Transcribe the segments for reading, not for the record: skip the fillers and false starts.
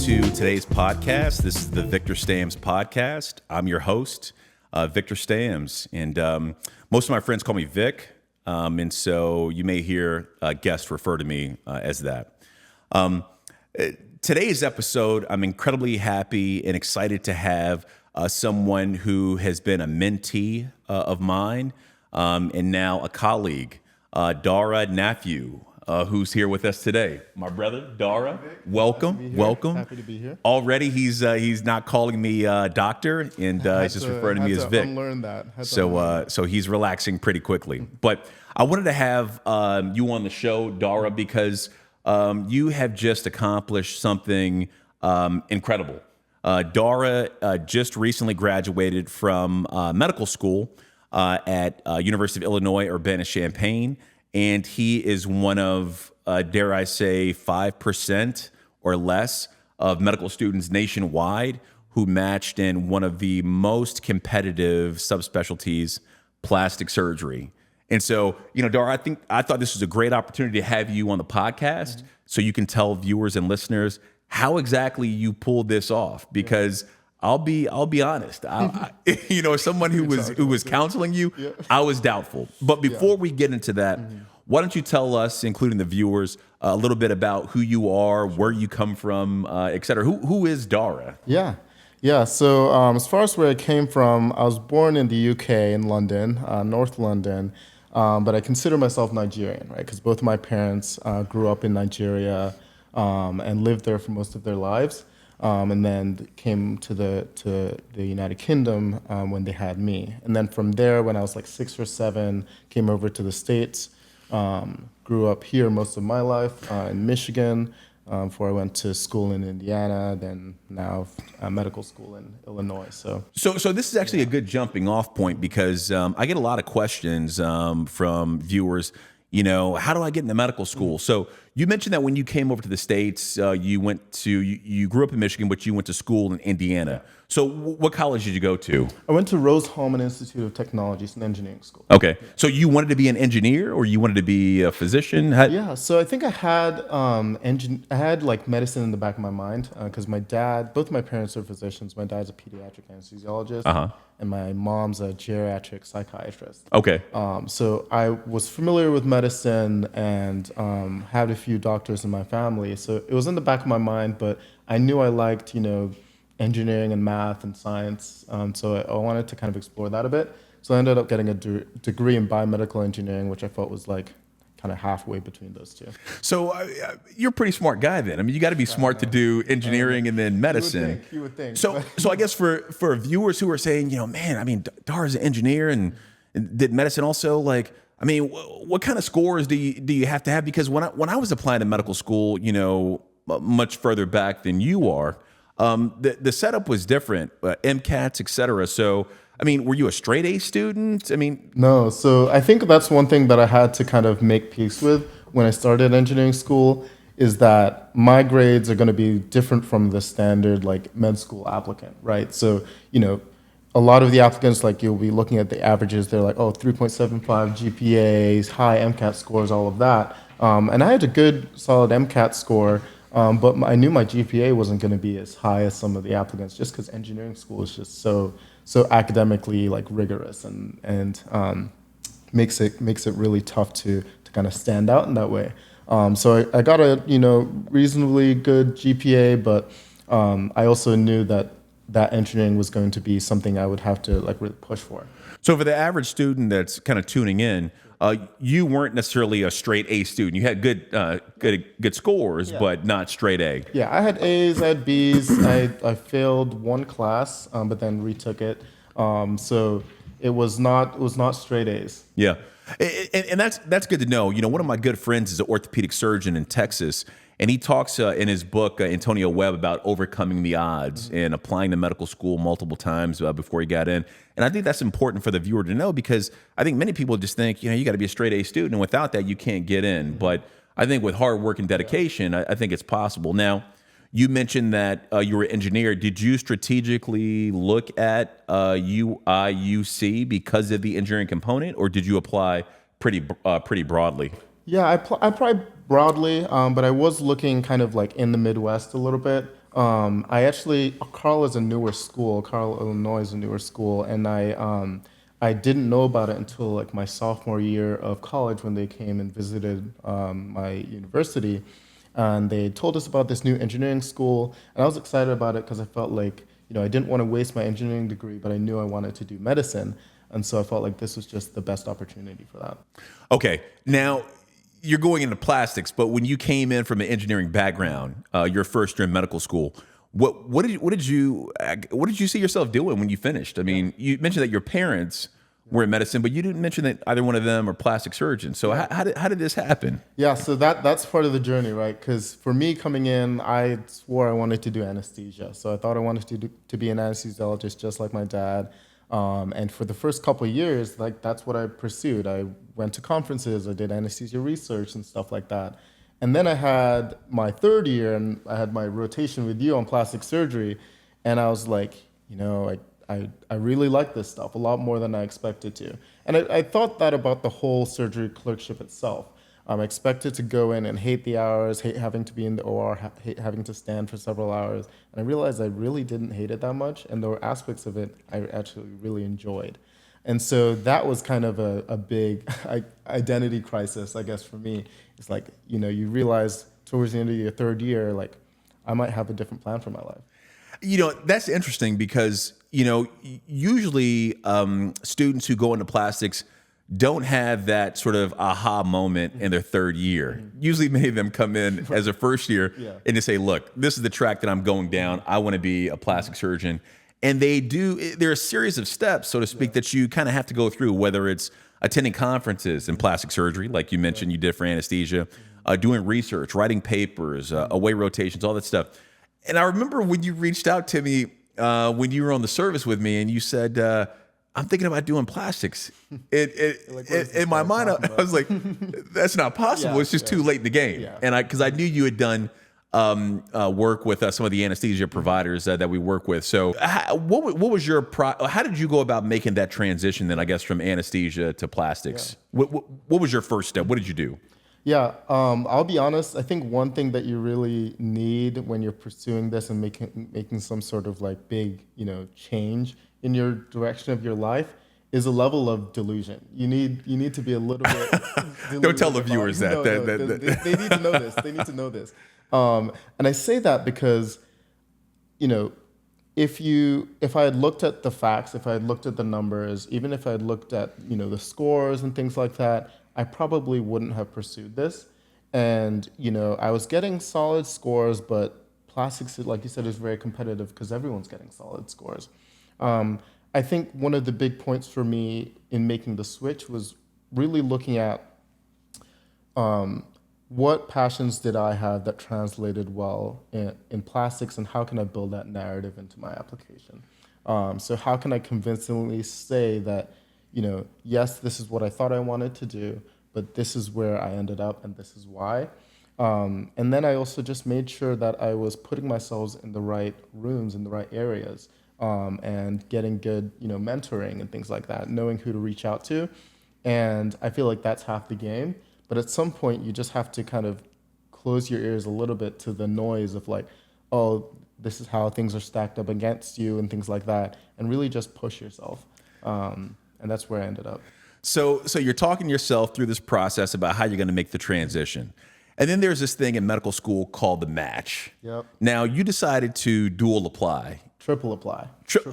to today's podcast. This is the Victor Stams podcast. I'm your host, Victor Stams, and most of my friends call me Vic, and so you may hear guests refer to me as that. Today's episode, I'm incredibly happy and excited to have someone who has been a mentee of mine and now a colleague, Dara Nephew. Who's here with us today? My brother, Dara. Welcome, welcome. Happy to be here. Already, he's not calling me doctor, and he's just referring to me as Vic. Unlearn that. So he's relaxing pretty quickly. But I wanted to have you on the show, Dara, because you have just accomplished something incredible. Dara just recently graduated from medical school at University of Illinois Urbana-Champaign. And he is one of, dare I say, 5% or less of medical students nationwide who matched in one of the most competitive subspecialties, plastic surgery. And so, Dara, I thought this was a great opportunity to have you on the podcast so you can tell viewers and listeners how exactly you pulled this off. Because I'll be honest, as someone who was counseling you, I was doubtful. But before we get into that, why don't you tell us, including the viewers, a little bit about who you are, where you come from, et cetera. Who is Dara? Yeah. So as far as where I came from, I was born in the UK in London, North London, but I consider myself Nigerian, right? Because both of my parents grew up in Nigeria and lived there for most of their lives. And then came to the United Kingdom when they had me. And then from there, when I was like 6 or 7, came over to the States. Grew up here most of my life in Michigan before I went to school in Indiana, then now medical school in Illinois. So this is actually a good jumping off point because I get a lot of questions from viewers. How do I get into medical school? So you mentioned that when you came over to the States, you grew up in Michigan, but you went to school in Indiana. So what college did you go to? I went to Rose-Hulman Institute of Technology. It's an engineering school. Okay. So you wanted to be an engineer or you wanted to be a physician? So I think I had like medicine in the back of my mind because both my parents are physicians. My dad's a pediatric anesthesiologist and my mom's a geriatric psychiatrist. Okay. So I was familiar with medicine and had a few doctors in my family. So it was in the back of my mind, but I knew I liked, engineering and math and science. So I wanted to kind of explore that a bit. So I ended up getting a degree in biomedical engineering, which I felt was like kind of halfway between those two. So you're a pretty smart guy then. I mean, you got to be smart to do engineering and then medicine. You would think. So I guess for viewers who are saying, Dara's an engineer and did medicine also, what kind of scores do you have to have? Because when I was applying to medical school, much further back than you are, the setup was different, MCATs, et cetera. So, were you a straight A student? No. So I think that's one thing that I had to kind of make peace with when I started engineering school is that my grades are going to be different from the standard med school applicant, right? So, a lot of the applicants, you'll be looking at the averages, they're like, 3.75 GPAs, high MCAT scores, all of that. And I had a good, solid MCAT score, but I knew my GPA wasn't going to be as high as some of the applicants just because engineering school is just so academically rigorous and makes it really tough to kind of stand out in that way. So I got a reasonably good GPA, but I also knew that engineering was going to be something I would have to really push for. So for the average student that's kind of tuning in, you weren't necessarily a straight A student. You had good scores, but not straight A. Yeah, I had A's, I had B's. I failed one class, but then retook it. So it was not straight A's. Yeah, and that's good to know. One of my good friends is an orthopedic surgeon in Texas. And he talks in his book, Antonio Webb, about overcoming the odds and applying to medical school multiple times before he got in. And I think that's important for the viewer to know because I think many people just think, you got to be a straight A student. And without that, you can't get in. But I think with hard work and dedication, I think it's possible. Now, you mentioned that you were an engineer. Did you strategically look at UIUC because of the engineering component, or did you apply pretty broadly? Yeah, I applied broadly, but I was looking kind of in the Midwest a little bit. Carl is a newer school. Carl, Illinois is a newer school, and I didn't know about it until like my sophomore year of college when they came and visited my university, and they told us about this new engineering school, and I was excited about it because I felt like I didn't want to waste my engineering degree, but I knew I wanted to do medicine, and so I felt like this was just the best opportunity for that. Okay, now you're going into plastics, but when you came in from an engineering background, your first year in medical school, what did you see yourself doing when you finished? I mean, you mentioned that your parents were in medicine, but you didn't mention that either one of them are plastic surgeons. So how did this happen? Yeah, so that's part of the journey, right? Because for me coming in, I swore I wanted to do anesthesia. So I thought I wanted to be an anesthesiologist just like my dad. And for the first couple of years, like that's what I pursued. I went to conferences, I did anesthesia research and stuff like that. And then I had my third year and I had my rotation with you on plastic surgery. And I was like, I really like this stuff a lot more than I expected to. And I thought that about the whole surgery clerkship itself. I'm expected to go in and hate the hours, hate having to be in the OR, hate having to stand for several hours. And I realized I really didn't hate it that much. And there were aspects of it I actually really enjoyed. And so that was kind of a big identity crisis, I guess, for me. It's like, you realize towards the end of your third year, like, I might have a different plan for my life. That's interesting because, usually students who go into plastics don't have that sort of aha moment in their third year. Usually many of them come in as a first year and they say, look, this is the track that I'm going down. I want to be a plastic surgeon. And there are a series of steps, so to speak, that you kind of have to go through, whether it's attending conferences in plastic surgery, like you mentioned you did for anesthesia, doing research, writing papers, away rotations, all that stuff. And I remember when you reached out to me when you were on the service with me and you said, I'm thinking about doing plastics. In my mind, I was like, that's not possible. It's just too late in the game. Yeah. And because I knew you had done work with some of the anesthesia providers that we work with. So what was how did you go about making that transition then, I guess, from anesthesia to plastics? Yeah. What was your first step? What did you do? Yeah, I'll be honest. I think one thing that you really need when you're pursuing this and making some sort of like big, change in your direction of your life is a level of delusion. You need to be a little bit. Don't tell the viewers that. They need to know this. They need to know this. And I say that because, if I had looked at the facts, if I had looked at the numbers, even if I had looked at the scores and things like that, I probably wouldn't have pursued this. And I was getting solid scores, but plastics, like you said, is very competitive because everyone's getting solid scores. I think one of the big points for me in making the switch was really looking at what passions did I have that translated well in plastics, and how can I build that narrative into my application? So how can I convincingly say that, yes, this is what I thought I wanted to do, but this is where I ended up, and this is why. And then I also just made sure that I was putting myself in the right rooms, in the right areas, and getting good, mentoring and things like that, knowing who to reach out to. And I feel like that's half the game. But at some point, you just have to kind of close your ears a little bit to the noise of like, oh, this is how things are stacked up against you and things like that, and really just push yourself. And that's where I ended up. So you're talking to yourself through this process about how you're going to make the transition. And then there's this thing in medical school called the match. Yep. Now, you decided to dual apply. Triple apply.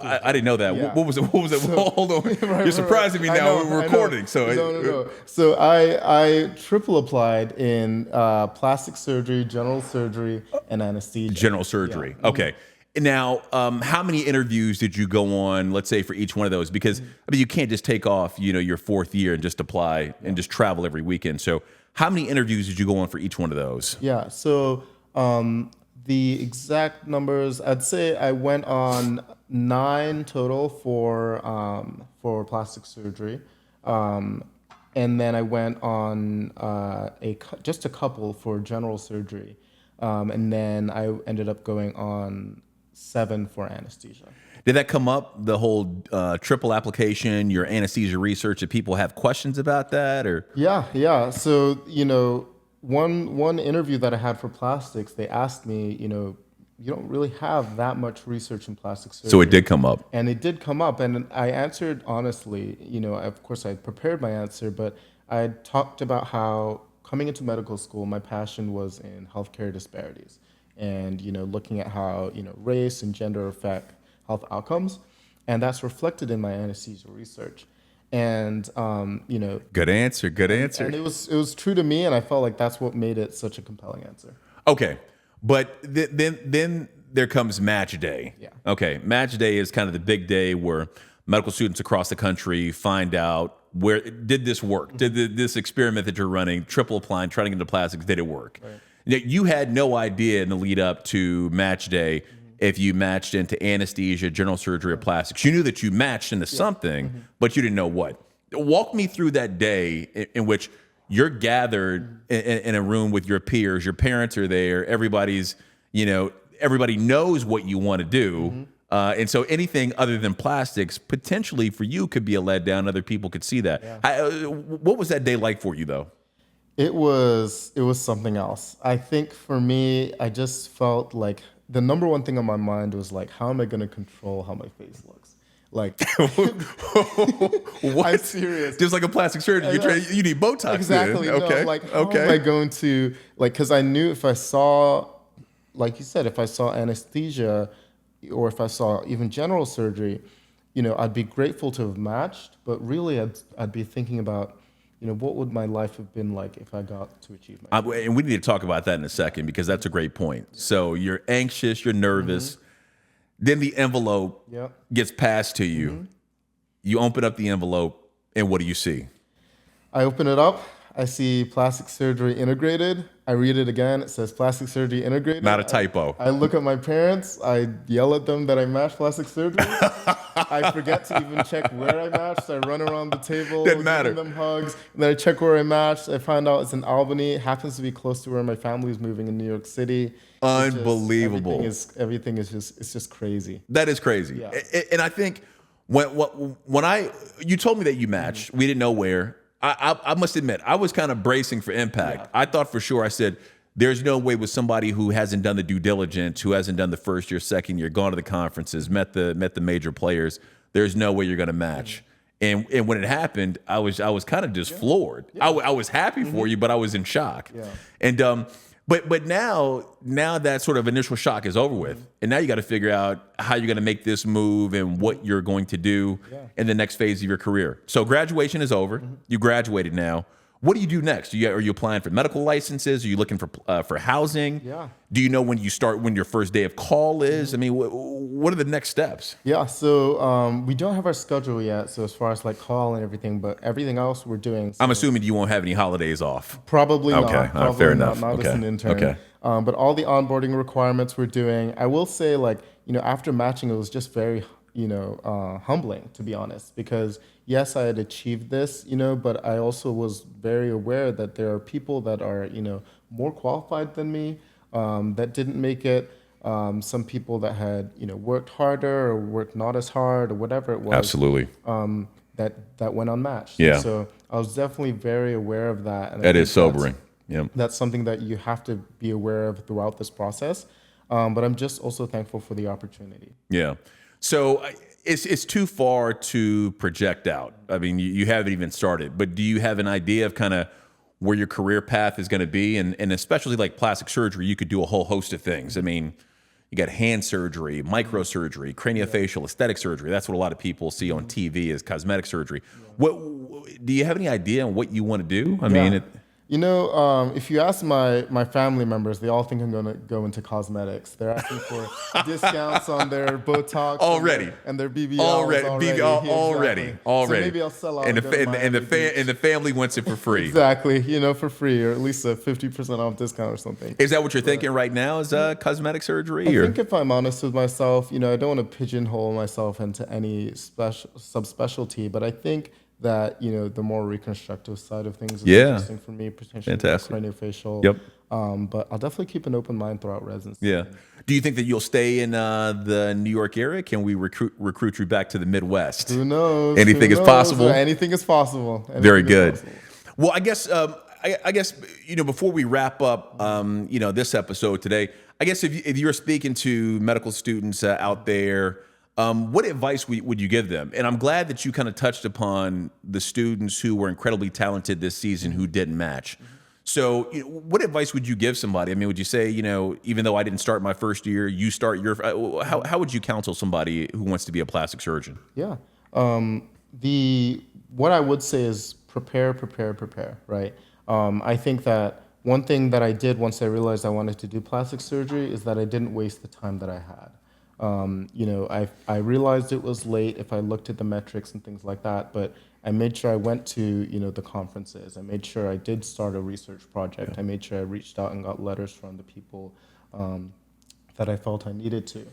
I didn't know that. Yeah. What was it? Hold on. Right, You're surprising me now. We're recording. So no. So I triple applied in plastic surgery, general surgery, and anesthesia. General surgery. Yeah. Okay. Now, how many interviews did you go on, let's say, for each one of those? Because, you can't just take off, your fourth year and just apply and just travel every weekend. So how many interviews did you go on for each one of those? Yeah. So the exact numbers, I'd say I went on 9 total for plastic surgery. And then I went on just a couple for general surgery. And then I ended up going on 7 for anesthesia. Did that come up, the whole triple application, your anesthesia research? Did people have questions about that? Or Yeah. So, one interview that I had for plastics, they asked me, you don't really have that much research in plastic surgery. So it did come up. And it did come up, and I answered honestly. Of course, I prepared my answer, but I talked about how coming into medical school, my passion was in healthcare disparities, and looking at how race and gender affect health outcomes, and that's reflected in my anesthesia research. And Good answer. Good answer. and it was true to me, and I felt like that's what made it such a compelling answer. Okay, but then there comes match day. Yeah. Okay, match day is kind of the big day where medical students across the country find out where did this work? Did this experiment that you're running, triple applying, trying to get into plastics, did it work? Right. Now, you had no idea in the lead up to match day if you matched into anesthesia, general surgery, or plastics. You knew that you matched into something, but you didn't know what. Walk me through that day in which you're gathered in a room with your peers, your parents are there, everybody knows what you want to do. And so anything other than plastics, potentially for you, could be a letdown. Other people could see that. What was that day like for you, though? It was something else. I think for me, I just felt like the number one thing on my mind was like, how am I going to control how my face looks? Like, What? I'm serious. Just like a plastic surgeon, you need Botox. Exactly. Then. Okay. No, like, how am I going to, like, because I knew if I saw, like you said, if I saw anesthesia or if I saw even general surgery, I'd be grateful to have matched, but really I'd be thinking about, what would my life have been like if I got to achieve my goal? And we need to talk about that in a second because that's a great point. So you're anxious, you're nervous. Then the envelope gets passed to you. You open up the envelope, and what do you see? I open it up. I see plastic surgery integrated. I read it again. It says plastic surgery integrated. Not a typo. I look at my parents. I yell at them that I matched plastic surgery. I forget to even check where I matched. I run around the table, Doesn't matter. giving them hugs. And then I check where I matched. I find out it's in Albany. It happens to be close to where my family is moving in New York City. Unbelievable. Everything is just crazy. That is crazy. Yeah. And I think when you told me that you matched, we didn't know where. I must admit, I was kind of bracing for impact. Yeah. I thought for sure, I said, there's no way with somebody who hasn't done the due diligence, who hasn't done the first year, second year, gone to the conferences, met the major players, there's no way you're going to match. And when it happened, I was kind of just floored. I was happy for you, but I was in shock. Yeah. And but now that sort of initial shock is over with, and now you got to figure out how you're going to make this move and what you're going to do in the next phase of your career. So graduation is over. You graduated now. What do you do next? Are you applying for medical licenses? Are you looking for housing? Yeah. Do you know when your first day of call is? I mean, what are the next steps? Yeah, so we don't have our schedule yet. So as far as like call and everything, but everything else we're doing. So I'm assuming you won't have any holidays off. probably Okay, not. all right, fair enough. Not Okay, as an intern. okay. But all the onboarding requirements we're doing. I will say, like, after matching, it was just very, humbling, to be honest, because yes, I had achieved this, but I also was very aware that there are people that are, more qualified than me, that didn't make it. Some people that had, worked harder or worked not as hard or whatever it was. Absolutely. That went unmatched. Yeah. So I was definitely very aware of that. And I That think is sobering. Yep. that's something that you have to be aware of throughout this process. But I'm just also thankful for the opportunity. Yeah. So it's too far to project out. I mean, you haven't even started, but do you have an idea of kind of where your career path is going to be? And especially like plastic surgery, you could do a whole host of things. I mean, you got hand surgery, microsurgery, craniofacial, aesthetic surgery. That's what a lot of people see on TV as cosmetic surgery. What do you have any idea on what you want to do? I mean, if you ask my family members, they all think I'm going to go into cosmetics. They're asking for discounts on their Botox already and their BBLs already. So maybe I'll sell out. And the family wants it for free. Exactly, for free, or at least a 50% off discount or something. Is that what you're thinking right now? Is cosmetic surgery? I think if I'm honest with myself, I don't want to pigeonhole myself into any subspecialty, but I think that the more reconstructive side of things is interesting for me, potentially Fantastic. Craniofacial. Yep. But I'll definitely keep an open mind throughout residency. Yeah. Do you think that you'll stay in the New York area? Can we recruit you back to the Midwest? Who knows? Anything is possible. Anything is possible. Very good. Well, I guess I guess, before we wrap up, this episode today, I guess if you're speaking to medical students out there, what advice would you give them? And I'm glad that you kind of touched upon the students who were incredibly talented this season who didn't match. So, what advice would you give somebody? I mean, would you say, even though I didn't start my first year, you start your? How would you counsel somebody who wants to be a plastic surgeon? Yeah. What I would say is prepare, right? I think that one thing that I did once I realized I wanted to do plastic surgery is that I didn't waste the time that I had. I realized it was late if I looked at the metrics and things like that, but I made sure I went to, the conferences. I made sure I did start a research project. I made sure I reached out and got letters from the people that I felt I needed to.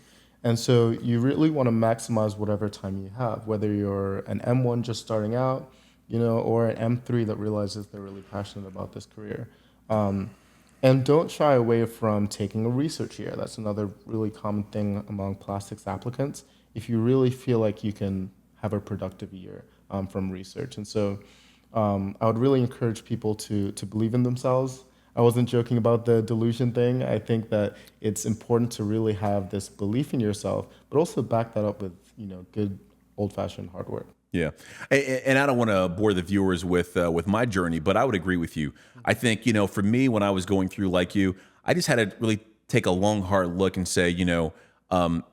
And so you really want to maximize whatever time you have, whether you're an M1 just starting out, or an M3 that realizes they're really passionate about this career. And don't shy away from taking a research year. That's another really common thing among plastics applicants. If you really feel like you can have a productive year from research. And so I would really encourage people to believe in themselves. I wasn't joking about the delusion thing. I think that it's important to really have this belief in yourself, but also back that up with, good old-fashioned hard work. Yeah, and I don't want to bore the viewers with my journey, but I would agree with you. I think, for me, when I was going through like you, I just had to really take a long, hard look and say,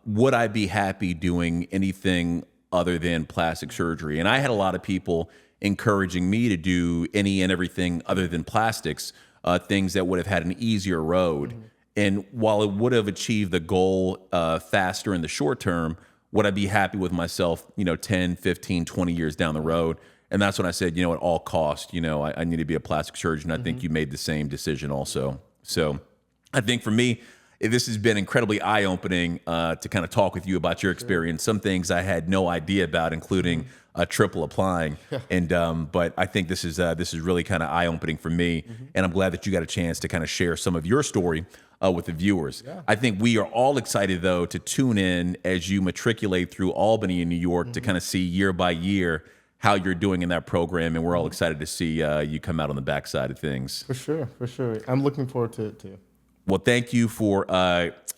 would I be happy doing anything other than plastic surgery? And I had a lot of people encouraging me to do any and everything other than plastics, things that would have had an easier road. And while it would have achieved the goal faster in the short term, would I be happy with myself, 10, 15, 20 years down the road? And that's when I said, at all cost, I need to be a plastic surgeon. I think you made the same decision also. So I think for me, this has been incredibly eye-opening to kind of talk with you about your experience. Some things I had no idea about, including triple applying. And but I think this is really kind of eye-opening for me. And I'm glad that you got a chance to kind of share some of your story with the viewers. I think we are all excited, though, to tune in as you matriculate through Albany in New York to kind of see year by year how you're doing in that program. And we're all excited to see you come out on the backside of things. For sure. I'm looking forward to it, too. Well, thank you for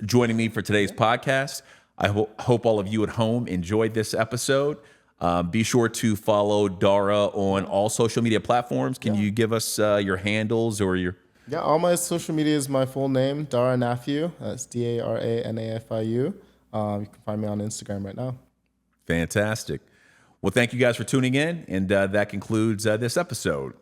joining me for today's podcast. I hope all of you at home enjoyed this episode. Be sure to follow Dara on all social media platforms. Can you give us your handles or your... Yeah, all my social media is my full name, Dara Nafiu. That's DaraNafiu. You can find me on Instagram right now. Fantastic. Well, thank you guys for tuning in, and that concludes this episode.